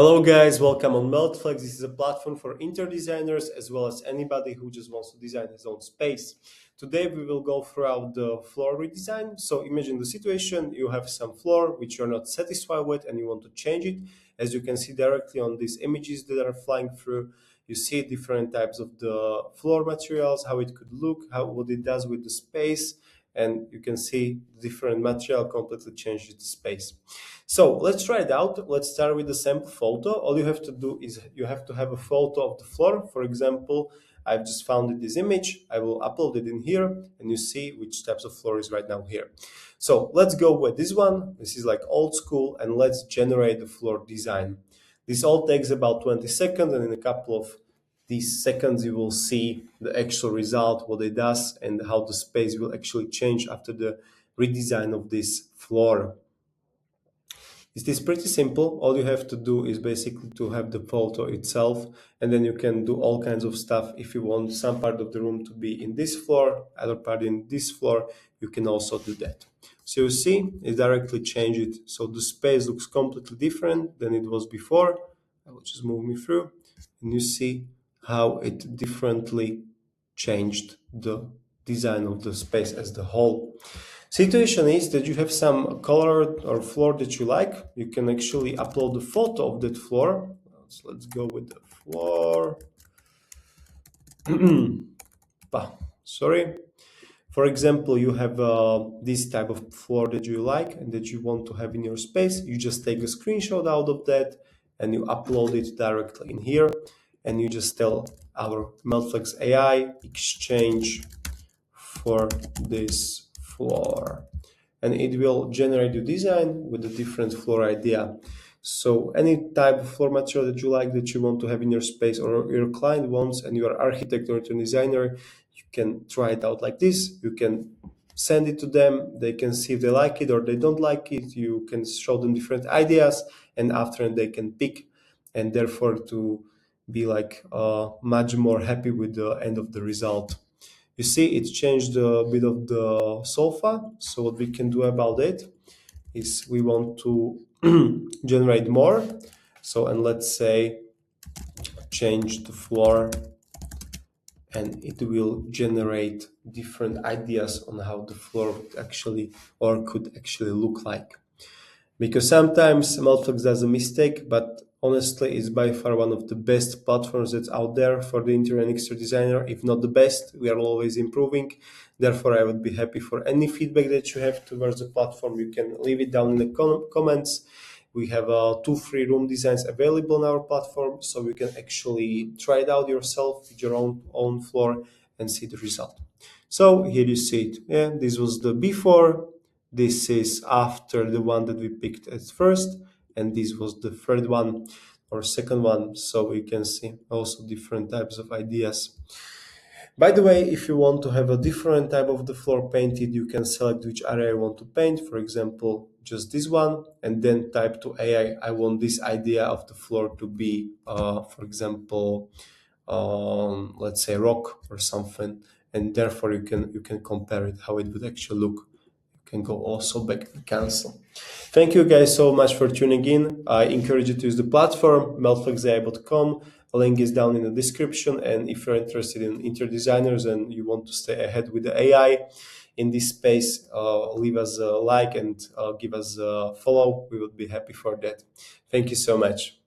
Hello guys, welcome on MeltFlex. This is a platform for interior designers as well as anybody who just wants to design his own space. Today we will go throughout the floor redesign. So imagine the situation, you have some floor which you're not satisfied with and you want to change it. As you can see directly on these images that are flying through, you see different types of the floor materials, how it could look, what it does with the space, and you can see different material completely changes the space. So let's try it out. Let's start with the sample photo. All you have to do is you have to have a photo of the floor. For example, I've just found this image. I will upload it in here and you see which types of floor is right now here. So let's go with this one. This is like old school, and let's generate the floor design. This all takes about 20 seconds, and in a couple of these seconds you will see the actual result, what it does, and how the space will actually change after the redesign of this floor. It is pretty simple. All you have to do is basically to have the photo itself, and then you can do all kinds of stuff. If you want some part of the room to be in this floor, other part in this floor, you can also do that. So you see, it directly changed it. So the space looks completely different than it was before. I will just move me through, and you see how it differently changed the design of the space as the whole. Situation is that you have some color or floor that you like. You can actually upload the photo of that floor. So let's go with the floor. Sorry. For example, you have this type of floor that you like and that you want to have in your space. You just take a screenshot out of that and you upload it directly in here. And you just tell our MeltFlex AI exchange for this floor, and it will generate your design with a different floor idea. So any type of floor material that you like, that you want to have in your space, or your client wants, and you are architect or interior designer, you can try it out like this. You can send it to them, they can see if they like it or they don't like it. You can show them different ideas, and after they can pick, and therefore to be like much more happy with the end of the result. You see, it changed a bit of the sofa. So what we can do about it is we want to generate more. So, and let's say change the floor, and it will generate different ideas on how the floor would actually or could actually look like. Because sometimes MeltFlex does a mistake, but honestly, it's by far one of the best platforms that's out there for the interior and exterior designer. If not the best, we are always improving. Therefore, I would be happy for any feedback that you have towards the platform. You can leave it down in the comments. We have 2 free room designs available on our platform, so you can actually try it out yourself with your own floor and see the result. So here you see it. Yeah, this was the before. This is after the one that we picked at first, and this was the third one or second one. So you can see also different types of ideas. By the way, if you want to have a different type of the floor painted, you can select which area you want to paint. For example, just this one, and then type to AI, I want this idea of the floor to be, for example, let's say rock or something, and therefore you can compare it how it would actually look. Can go also back and cancel. Thank you guys so much for tuning in. I encourage you to use the platform, meltflexai.com. A link is down in the description. And if you're interested in interior designers and you want to stay ahead with the AI in this space, leave us a like and give us a follow. We would be happy for that. Thank you so much.